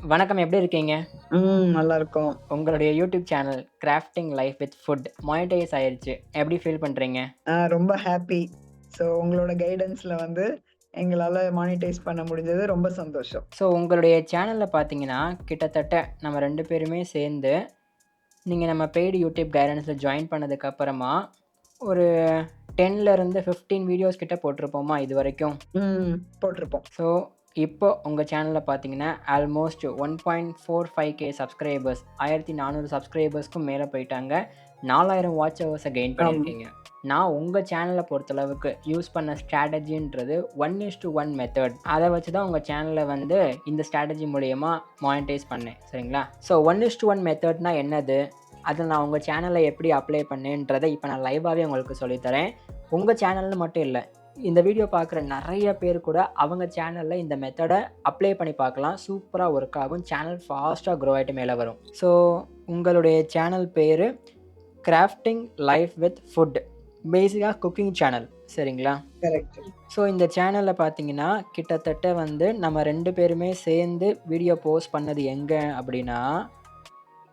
வணக்கம். எப்படி இருக்கீங்க? நல்லா இருக்கோம். உங்களுடைய YouTube channel crafting life with food monetise ஆயிருச்சு. எப்படி ஃபீல் பண்றீங்க? ரொம்ப ஹாப்பி. உங்களோட கைடன்ஸ்ல எங்களால மானிடைஸ் பண்ண முடிஞ்சது ரொம்ப சந்தோஷம். உங்களுடைய சேனல்ல பார்த்தீங்கன்னா, கிட்டத்தட்ட நம்ம 2 பேருமே சேர்ந்து, நீங்க நம்ம பெய்டு யூடியூப் கைடன்ஸ்ல ஜாயின் பண்ணதுக்கு அப்புறமா, ஒரு 10லருந்து 15 வீடியோஸ் கிட்ட போட்டிருப்போமா இதுவரைக்கும்? போட்டிருப்போம். இப்போ உங்க சேனல்ல பார்த்தீங்கன்னா, ஆல்மோஸ்ட் 1.45K சப்ஸ்கிரைபர்ஸ் 1400 சப்ஸ்கிரைபர்ஸ்க்கும் மேல போயிட்டாங்க. 4000 வாட்ச் ஹவர்ஸ கெயின் ஆமா. பண்ணியிருக்கீங்க. நான் உங்க சேனல பொறுத்தளவுக்கு யூஸ் பண்ண ஸ்ட்ராட்டஜின்றது 1:1 மெத்தட். அத வச்சு தான் உங்க சேனல இந்த ஸ்ட்ராட்டஜி மூலியமா மானிடைஸ் பண்ணேன். சரிங்களா? 1:1 மெத்தட்னா என்னது? அத நான் உங்க சேனல்ல எப்படி அப்ளை பண்ணேன்றத இப்ப நான் லைவாவே உங்களுக்கு சொல்லித் தரேன். உங்க சேனல்னு மட்டும் இல்ல. இந்த வீடியோ பார்க்குற நெறைய பேர் கூட அவங்க சேனல்ல இந்த மெத்தட அப்ளை பண்ணி பார்க்கலாம். சூப்பரா ஒர்க் ஆகும். சேனல் ஃபாஸ்ட்டா குரோ ஆயிட்டு மேல வரும். உங்களுடைய சேனல் பேரு கிராஃப்டிங் லைஃப் வித் ஃபுட். பேசிக்கா குக்கிங் சேனல். சரிங்களா? கரெக்ட். இந்த சேனல்ல பார்த்தீங்கன்னா, கிட்டத்தட்ட நம்ம 2 பேருமே சேர்ந்து வீடியோ போஸ்ட் பண்ணது எங்க அப்படின்னா,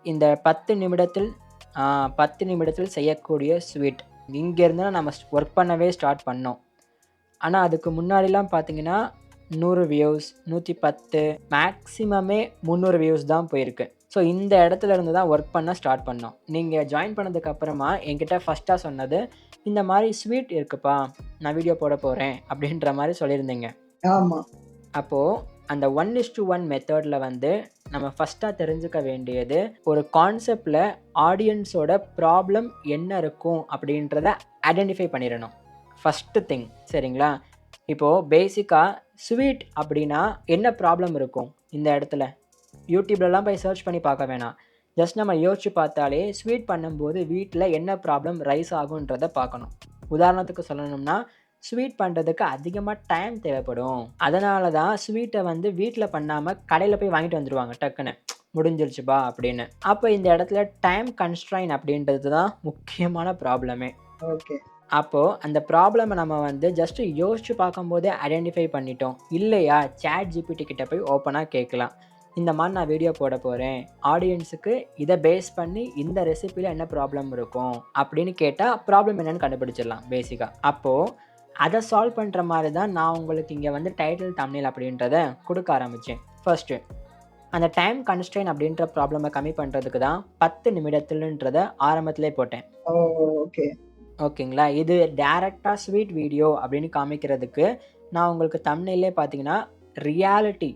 இந்த 10 நிமிடத்தில் செய்யக்கூடிய ஸ்வீட். இங்கேருந்து தான் நம்ம ஒர்க் பண்ணவே ஸ்டார்ட் பண்ணோம். ஆனா, அதுக்கு முன்னாடிலாம் பார்த்தீங்கன்னா, 100 வியூஸ், 110 மேக்ஸிமமே 300 வியூஸ் தான் போயிருக்கு. இந்த இடத்துல இருந்து தான் ஒர்க் பண்ண ஸ்டார்ட் பண்ணோம். நீங்க ஜாயின் பண்ணதுக்கு அப்புறமா என்கிட்ட ஃபர்ஸ்ட்டா சொன்னது, "இந்த மாரி ஸ்வீட் இருக்குப்பா, நான் வீடியோ போடப் போறேன்." அப்படின்ற மாரி சொல்லியிருந்தீங்க. ஆமா. அப்போ அந்த 1:1 மெத்தட்ல நம்ம ஃபர்ஸ்ட்டா தெரிஞ்சுக்க வேண்டியது, ஒரு கான்செப்ட்ல ஆடியன்ஸோட ப்ராப்ளம் என்ன இருக்கும் அப்படின்றத ஐடென்டிஃபை பண்ணிறணும். First thing. சரிங்களா? இப்போ பேசிக்கா ஸ்வீட் அப்படின்னா என்ன ப்ராப்ளம் இருக்கும் இந்த இடத்துல? யூடியூப்லலாம் போய் சர்ச் பண்ணி பார்க்க வேணாம். ஜஸ்ட் நம்ம யோசிச்சு பார்த்தாலே ஸ்வீட் பண்ணும்போது வீட்ல என்ன ப்ராப்ளம் ரைஸ் ஆகுன்றத பார்க்கணும். உதாரணத்துக்கு சொல்லணும்னா, ஸ்வீட் பண்றதுக்கு அதிகமா டைம் தேவைப்படும். அதனால தான் ஸ்வீட்ட வீட்ல பண்ணாம கடையில போய் வாங்கிட்டு வந்துருவாங்க டக்குன்னு. முடிஞ்சிருச்சுப்பா அப்படின்னு. அப்ப இந்த இடத்துல டைம் கன்ஸ்ட்ரெயின் அப்படின்றது தான் முக்கியமான ப்ராப்ளமே. ஓகே. அப்போ அந்த ப்ராப்ளம நம்ம ஜஸ்ட் யோசிச்சு பார்க்கும்போதே ஐடென்டிஃபை பண்ணிட்டோம். இல்லையா, ChatGPT கிட்ட போய் ஓப்பனா கேட்கலாம். இந்த மாரி நான் வீடியோ போடப் போறேன். ஆடியன்ஸுக்கு இத பேஸ் பண்ணி இந்த ரெசிபில என்ன ப்ராப்ளம் இருக்கும் அப்படின்னு கேட்டா, ப்ராப்ளம் என்னன்னு கண்டுபிடிச்சிடலாம் பேசிக்கா. அப்போ அத சால்வ் பண்ற மாரி தான் நான் உங்களுக்கு இங்க டைட்டில், தம்ப்நெயில் அப்படின்றத குடுக்க ஆரம்பிச்சேன். ஃபர்ஸ்ட்டு அந்த டைம் கன்ஸ்ட்ரெயின் அப்படின்ற ப்ராப்ளம கம்மி பண்றதுக்கு தான் 10 நிமிடத்திலன்றத ஆரம்பத்திலே போட்டேன். ஓகே. ஓகேங்களா? இது டைரக்ட்டா ஸ்வீட் வீடியோ அப்படின்னு காமிக்கிறதுக்கு, நான் உங்களுக்கு தம்ப்நெயில்லே பார்த்தீங்கன்னா, ரியாலிட்டி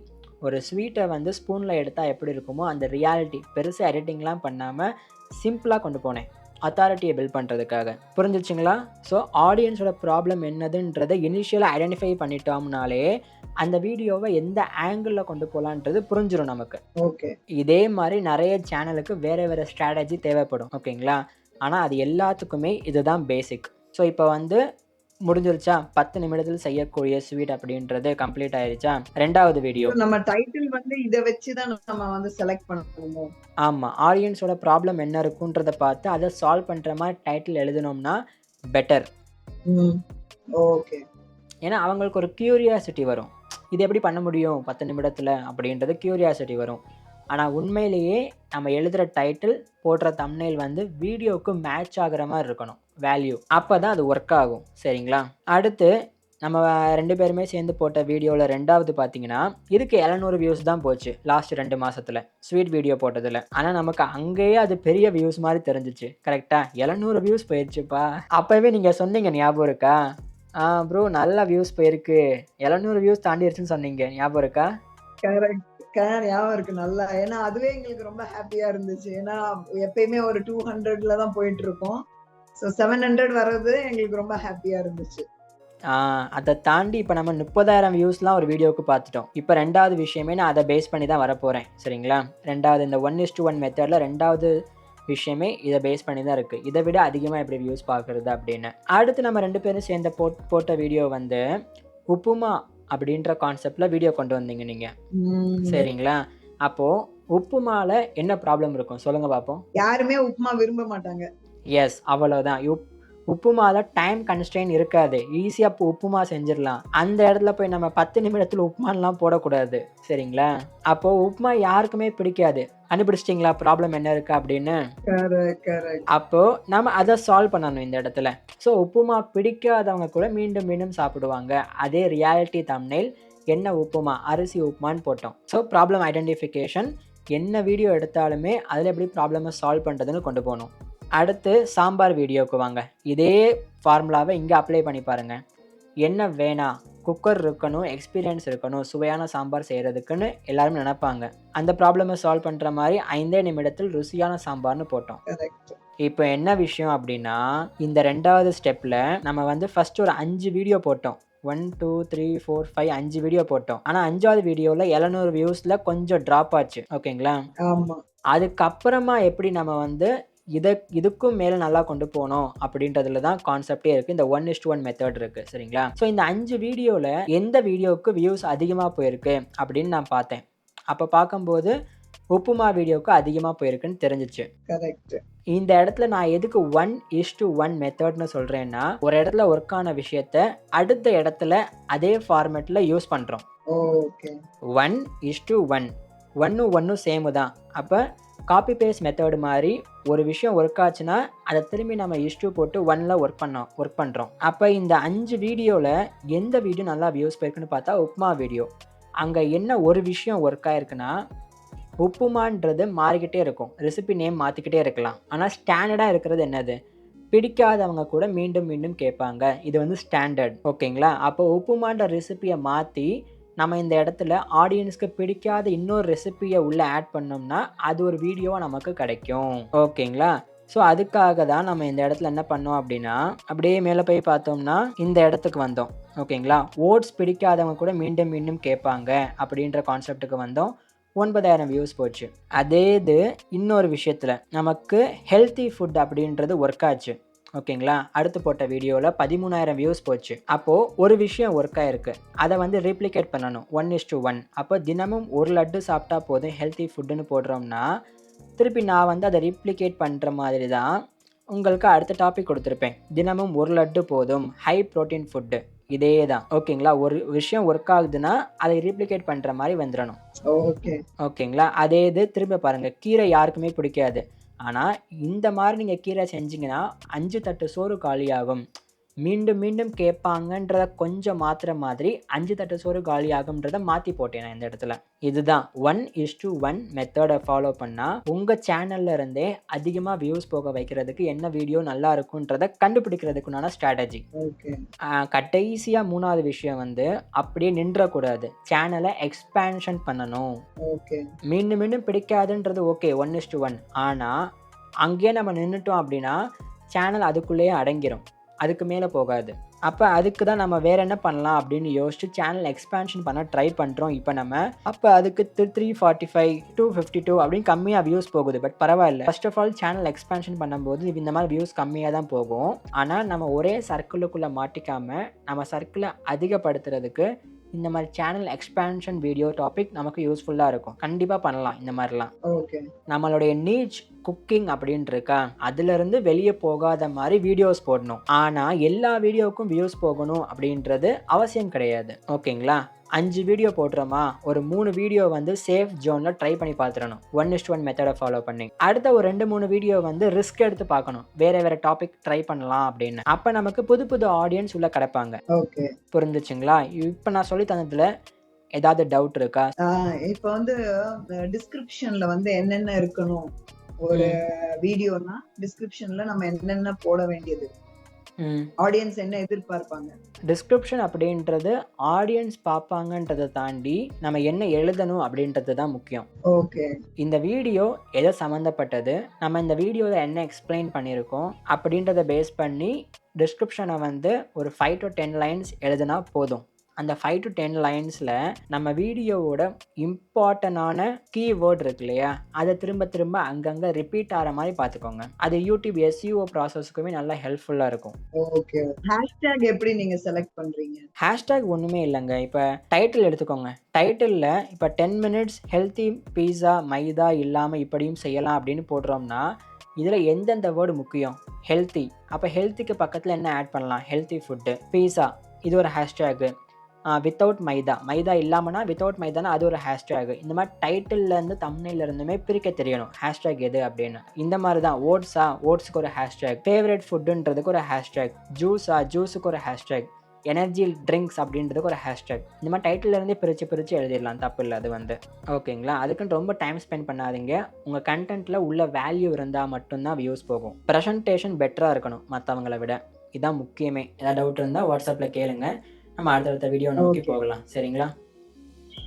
ஒரு ஸ்வீட்ட ஸ்பூன்ல எடுத்தா எப்படி இருக்குமோ, அந்த ரியாலிட்டி பெருசா எடிட்டிங்லாம் பண்ணாம, சிம்பிளா கொண்டு போனேன். அத்தாரிட்டிய பில்ட் பண்றதுக்காக. புரிஞ்சிருச்சுங்களா? ஆடியன்ஸோட ப்ராப்ளம் என்னதுன்றத இனிஷியலா ஐடென்டிஃபை பண்ணிட்டோம்னாலே, அந்த வீடியோவ எந்த ஆங்கிள்ல கொண்டு போலான்றது புரிஞ்சிரும் நமக்கு. ஓகே. இதே மாரி நெறைய சேனலுக்கு வேற வேற ஸ்ட்ராட்டஜி தேவைப்படும். ஓகேங்களா? ஆனா, அது எல்லாத்துக்குமே இதுதான் பேசிக். இப்ப முடிஞ்சிருச்சா? 10 நிமிடத்தில் செய்யக்கூடிய ஸ்வீட் அப்படின்றது கம்ப்ளீட் ஆயிருச்சா? 2வது வீடியோ. நம்ம டைட்டில் இத வச்சு தான் நம்ம செலக்ட் பண்ணணுமோ? ஆமா. ஆடியன்ஸோட ப்ராப்ளம் என்ன இருக்குன்றத பார்த்து அத சால்வ் பண்ற மாரி டைட்டில் எழுதுனோம்னா பெட்டர். ஓகே. ஏன்னா, அவங்களுக்கு ஒரு கியூரியாசிட்டி வரும். இது எப்படி பண்ண முடியும் 10 நிமிடத்துல அப்படின்றது கியூரியாசிட்டி வரும். ஆனா, உண்மையிலேயே நம்ம எழுதுற டைட்டில், போடுற தம்ப்நெயில் வீடியோவுக்கு மேட்ச் ஆகுற மாரி இருக்கணும். வேல்யூ. அப்பதான் அது ஒர்க் ஆகும். சரிங்களா? அடுத்து நம்ம 2 பேருமே சேர்ந்து போட்ட வீடியோல 2வது பார்த்தீங்கன்னா, இதுக்கு 700 வியூஸ் தான் போச்சு. லாஸ்ட் 2 மாசத்துல. ஸ்வீட் வீடியோ போட்டதுல. ஆனா, நமக்கு அங்கேயே அது பெரிய வியூஸ் மாரி தெரிஞ்சுச்சு. கரெக்ட்டா? 700 வியூஸ் போயிருச்சுப்பா. அப்பவே நீங்க சொன்னீங்க ஞாபகம் இருக்கா? ப்ரோ நல்ல வியூஸ் போயிருக்கு. 700 வியூஸ் தாண்டிருச்சுன்னு சொன்னீங்க. ஞாபகம் இருக்கா? கரெக்ட். ஞாபகம் இருக்கு நல்லா. ஏன்னா, அதுவே எங்களுக்கு ரொம்ப ஹாப்பியா இருந்துச்சு. ஏன்னா, எப்பயுமே ஒரு 200ல தான் போயிட்டு இருக்கோம். 700 வர்றது எங்களுக்கு ரொம்ப ஹாப்பியா இருந்துச்சு. அத தாண்டி இப்ப நம்ம 30,000 வியூஸ்லாம் ஒரு வீடியோவுக்கு பார்த்துட்டோம். இப்ப 2வது விஷயமே நான் அத பேஸ் பண்ணி தான் வரப்போறேன். சரிங்களா? 2வது இந்த 1:1 மெத்தட்ல 2வது விஷயமே இத பேஸ் பண்ணி தான் இருக்கு. இத விட அதிகமா எப்படி வியூஸ் பார்க்குறது அப்படின்னு. அடுத்து நம்ம 2 பேரும் சேர்ந்து போட்ட வீடியோ உப்புமா அப்படின்ற கான்செப்ட்ல வீடியோ கொண்டு வந்தீங்க நீங்க. சரிங்களா? அப்போ உப்புமால என்ன ப்ராப்ளம் இருக்கும்? சொல்லுங்க பார்ப்போம். யாருமே உப்புமா விரும்ப மாட்டாங்க. எஸ் அவ்வளவுதான். உப்புமாவில் டைம் கன்ஸ்ட்ரெயின் இருக்காது, ஈஸியாக உப்புமா செஞ்சிடலாம். அந்த இடத்துல போய் நம்ம 10 நிமிடத்தில் உப்புமாலாம் போடக்கூடாது, சரிங்களா? அப்போது உப்புமா யாருக்குமே பிடிக்காது. கண்டுபிடிச்சிட்டிங்களா ப்ராப்ளம் என்ன இருக்குது அப்படின்னு? அப்போது நம்ம அதை சால்வ் பண்ணணும் இந்த இடத்துல. ஸோ உப்புமா பிடிக்காதவங்க கூட மீண்டும் மீண்டும் சாப்பிடுவாங்க. அதே ரியாலிட்டி தம்ப்நெயில் என்ன உப்புமா, அரிசி உப்புமான்னு போட்டோம். ஸோ ப்ராப்ளம் ஐடென்டிஃபிகேஷன், என்ன வீடியோ எடுத்தாலுமே அதில் எப்படி ப்ராப்ளமை சால்வ் பண்ணுறதுன்னு கொண்டு போகணும். அடுத்து சாம்பார் வீடியோவுக்கு வாங்க. இதே ஃபார்முலாவை இங்கே அப்ளை பண்ணி பாருங்கள். என்ன வேணாம், குக்கர் இருக்கணும், எக்ஸ்பீரியன்ஸ் இருக்கணும் சுவையான சாம்பார் செய்கிறதுக்குன்னு எல்லாரும் நினைப்பாங்க. அந்த ப்ராப்ளமை சால்வ் பண்ணுற மாதிரி 5 நிமிடத்தில் ருசியான சாம்பார்னு போட்டோம். இப்போ என்ன விஷயம் அப்படின்னா, இந்த 2வது ஸ்டெப்பில் நம்ம வந்து ஃபஸ்ட்டு ஒரு 5 வீடியோ போட்டோம். 1 2 3 4 5 5 வீடியோ போட்டோம். ஆனால் 5வது வீடியோவில் 700 வியூஸில் கொஞ்சம் ட்ராப் ஆச்சு, ஓகேங்களா? அதுக்கப்புறமா எப்படி நம்ம வந்து இதுக்கும் மேலே நல்லா கொண்டு போகணும் அப்படின்றதுல தான் கான்செப்டே இருக்குது. இந்த 1:1 மெத்தட் இருக்குது, சரிங்களா? ஸோ இந்த 5 வீடியோவில் எந்த வீடியோவுக்கு வியூஸ் அதிகமாக போயிருக்கு அப்படின்னு நான் பார்த்தேன். அப்போ பார்க்கும்போது உப்புமா வீடியோவுக்கு அதிகமாக போயிருக்குன்னு தெரிஞ்சிச்சு. கரெக்ட். இந்த இடத்துல நான் எதுக்கு 1:1 மெத்தட்னு சொல்கிறேன்னா, ஒரு இடத்துல ஒர்க் ஆன விஷயத்த அடுத்த இடத்துல அதே ஃபார்மேட்டில் யூஸ் பண்ணுறோம். ஓகே. 1:1 1 சேமு தான். அப்போ காப்பி பேஸ்ட் மெத்தட் மாதிரி ஒரு விஷயம் ஒர்க் ஆச்சுன்னா அதை திரும்பி நம்ம இஷ்டு போட்டு 1ல் ஒர்க் பண்ணுறோம். அப்போ இந்த 5 வீடியோவில் எந்த வீடியோ நல்லா வியூஸ் போயிருக்குன்னு பார்த்தா உப்புமா வீடியோ. அங்கே என்ன ஒரு விஷயம் ஒர்க் ஆயிருக்குன்னா, உப்புமான்றது மாறிக்கிட்டே இருக்கும், ரெசிபி நேம் மாற்றிக்கிட்டே இருக்கலாம். ஆனால் ஸ்டாண்டர்டாக இருக்கிறது என்னது, பிடிக்காதவங்க கூட மீண்டும் மீண்டும் கேட்பாங்க. இது வந்து ஸ்டாண்டர்ட், ஓகேங்களா? அப்போ உப்புமான்ற ரெசிபியை மாற்றி நம்ம இந்த இடத்துல ஆடியன்ஸ்க்கு பிடிக்காத இன்னொரு ரெசிபியை உள்ளே ஆட் பண்ணோம்னா அது ஒரு வீடியோவாக நமக்கு கிடைக்கும், ஓகேங்களா? ஸோ அதுக்காக தான் நம்ம இந்த இடத்துல என்ன பண்ணோம் அப்படின்னா, அப்படியே மேலே போய் பார்த்தோம்னா இந்த இடத்துக்கு வந்தோம், ஓகேங்களா? ஓட்ஸ் பிடிக்காதவங்க கூட மீண்டும் மீண்டும் கேட்பாங்க அப்படின்ற கான்செப்டுக்கு வந்தோம். 9000 வியூஸ் போச்சு. அதே இது இன்னொரு விஷயத்தில் நமக்கு ஹெல்த்தி ஃபுட் அப்படின்றது ஒர்க் ஆச்சு, ஓகேங்களா? அடுத்து போட்ட வீடியோவில் 13000 வியூஸ் போச்சு. அப்போது ஒரு விஷயம் ஒர்க் ஆகிருக்கு, அதை வந்து ரீப்ளிகேட் பண்ணணும் 1:1. அப்போ தினமும் ஒரு லட்டு சாப்பிட்டா போதும் ஹெல்த்தி ஃபுட்டுன்னு போடுறோம்னா, திருப்பி நான் வந்து அதை ரீப்ளிகேட் பண்ணுற மாதிரி தான் உங்களுக்கு அடுத்த டாபிக் கொடுத்துருப்பேன். தினமும் ஒரு லட்டு போதும், ஹை ப்ரோட்டீன் ஃபுட்டு. இதே தான், ஓகேங்களா? ஒரு விஷயம் ஒர்க் ஆகுதுன்னா அதை ரீப்ளிகேட் பண்ணுற மாதிரி வந்துடணும், ஓகேங்களா? அதே இது திரும்ப பாருங்கள், கீரை யாருக்குமே பிடிக்காது. ஆனால் இந்த மாதிரி நீங்கள் கீரை செஞ்சிங்கன்னா 5 தட்டு சோறு காலியாகும். மீண்டும் மீண்டும் கேட்பாங்கன்றத கொஞ்சம் மாற்றுற மாதிரி 5 தட்டு சோறு காலியாகும்ன்றதை மாற்றி போட்டேன் நான் இந்த இடத்துல. இதுதான் 1:1 மெத்தடை ஃபாலோ பண்ணால் உங்கள் சேனல்ல இருந்தே அதிகமாக வியூஸ் போக வைக்கிறதுக்கு என்ன வீடியோ நல்லா இருக்குன்றதை கண்டுபிடிக்கிறதுக்குண்டான ஸ்ட்ராட்டஜி. கடைசியாக 3வது விஷயம் வந்து அப்படியே நின்றக்கூடாது, சேனலை எக்ஸ்பேன்ஷன் பண்ணணும். மீண்டும் மீண்டும் பிடிக்காதுன்றது ஓகே 1:1. ஆனால் அங்கேயே நம்ம நின்றுட்டோம் அப்படின்னா சேனல் அதுக்குள்ளேயே அடங்கிடும், அதுக்கு மேலே போகாது. அப்போ அதுக்கு தான் நம்ம வேறு என்ன பண்ணலாம் அப்படின்னு யோசிச்சு சேனல் எக்ஸ்பேன்ஷன் பண்ண ட்ரை பண்ணுறோம் இப்போ நம்ம. அப்போ அதுக்கு 345 252 அப்படின்னு கம்மியாக வியூஸ் போகுது. பட் பரவாயில்ல, first of all channel expansion பண்ணும்போது இந்த மாதிரி வியூஸ் கம்மியாக தான் போகும். ஆனால் நம்ம ஒரே சர்க்கிளுக்குள்ளே மாட்டிக்காமல் நம்ம சர்க்கிளை அதிகப்படுத்துறதுக்கு இந்த மாதிரி சேனல் எக்ஸ்பேன்ஷன் வீடியோ டாபிக் நமக்கு யூஸ்ஃபுல்லாக இருக்கும். கண்டிப்பாக பண்ணலாம் இந்த மாதிரிலாம். நம்மளுடைய நீச் குக்கிங் அப்படின்னு இருக்கா, அதுலேருந்து வெளியே போகாத மாதிரி வீடியோஸ் போடணும். ஆனால் எல்லா வீடியோவுக்கும் வியூஸ் போகணும் அப்படின்றது அவசியம் கிடையாது, ஓகேங்களா? 5 வீடியோ போடுறோமா, ஒரு 3 வீடியோ வந்து சேஃப் ஜோனில் ட்ரை பண்ணி பார்த்துடணும் 1:1 மெத்தடை ஃபாலோ பண்ணி. அடுத்த ஒரு 2-3 வீடியோ வந்து ரிஸ்க் எடுத்து பார்க்கணும், வேறு டாபிக் ட்ரை பண்ணலாம் அப்படின்னு. அப்போ நமக்கு புது புது ஆடியன்ஸ் உள்ள கிடைப்பாங்க. புரிஞ்சுச்சுங்களா? இப்போ நான் சொல்லி தந்ததுல ஏதாவது டவுட் இருக்கா? இப்போ வந்து டிஸ்கிரிப்ஷன்ல வந்து என்னென்ன இருக்கணும், ஒரு வீடியோனா டிஸ்கிரிப்ஷன்ல நம்ம என்னென்ன போட வேண்டியது, ஆடியன்ஸ் என்ன எதிர்பார்ப்பாங்க. டிஸ்கிரிப்ஷன் அப்படின்றது ஆடியன்ஸ் பார்ப்பாங்கன்றதை தாண்டி நம்ம என்ன எழுதணும் அப்படின்றது தான் முக்கியம். ஓகே. இந்த வீடியோ எதை சம்மந்தப்பட்டது, நம்ம இந்த வீடியோவில் என்ன எக்ஸ்பிளைன் பண்ணியிருக்கோம் அப்படின்றத பேஸ் பண்ணி டிஸ்கிரிப்ஷனை வந்து ஒரு 5 to 10 லைன்ஸ் எழுதுனா போதும். அந்த 5 to 10 லைன்ஸில் நம்ம வீடியோவோட இம்பார்ட்டண்டான கீவேர்ட் இருக்கு இல்லையா, அதை திரும்ப திரும்ப அங்கங்கே ரிப்பீட் ஆகிற மாதிரி பார்த்துக்கோங்க. அது யூடியூப் SEO ப்ராசஸ்க்குமே நல்லா ஹெல்ப்ஃபுல்லாக இருக்கும். ஓகே. ஹேஷ்டேக் எப்படி நீங்கள் செலக்ட் பண்ணுறீங்க? ஹேஷ்டேக் ஒன்றுமே இல்லைங்க. இப்போ டைட்டில் எடுத்துக்கோங்க. டைட்டிலில் இப்போ 10 minutes ஹெல்த்தி பீஸா மைதா இல்லாமல் இப்படியும் செய்யலாம் அப்படின்னு போடுறோம்னா இதில் எந்தெந்த வேர்டு முக்கியம்? ஹெல்த்தி. அப்போ ஹெல்த்திக்கு பக்கத்தில் என்ன ஆட் பண்ணலாம்? Healthy food. பீஸா இது ஒரு ஹேஷ்டேகு. வித்தவுட் மைதா. மைதா இல்லாமனா வித்தவுட் மைதானா அது ஒரு ஹேஷ்டேகு. இந்த மாதிரி டைட்டில்லேருந்து தம்ப்நெயில்ல இருந்துமே பிரிக்க தெரியணும். ஹேஷ்டேக் எது அப்படின்னு. இந்த மாதிரி தான் ஓட்ஸா ஓட்ஸுக்கு ஒரு ஹேஷ்டேக். ஃபேவரட் ஃபுட்டுன்றதுக்கு ஒரு ஹேஷ்டேக். ஜூஸா ஜூஸுக்கு ஒரு ஹேஷ்டேக். எனர்ஜி ட்ரிங்க்ஸ் அப்படின்றதுக்கு ஒரு ஹேஷ்டேக். இந்த மாதிரி டைட்டில்லேருந்தே பிரித்து எழுதிடலாம், தப்பு இல்லை அது வந்து. ஓகேங்களா? அதுக்குன்னு ரொம்ப டைம் ஸ்பெண்ட் பண்ணாதீங்க. உங்கள் கண்டென்ட்டில் உள்ள வேல்யூ இருந்தால் மட்டும்தான் வியூஸ் போகும். ப்ரெசன்டேஷன் பெட்டராக இருக்கணும் மற்றவங்கள விட. இதான் முக்கியமே. ஏதாவது டவுட் இருந்தால் வாட்ஸ்அப்பில் கேளுங்க. நம்ம அடுத்தடுத்த வீடியோ நோக்கி ஓகே. போகலாம். சரிங்களா?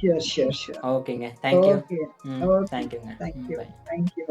ஷூர். ஓகேங்க. Thank you. Okay. Hmm. Okay. தேங்க்யூங்க. Thank you. Bye. Thank you.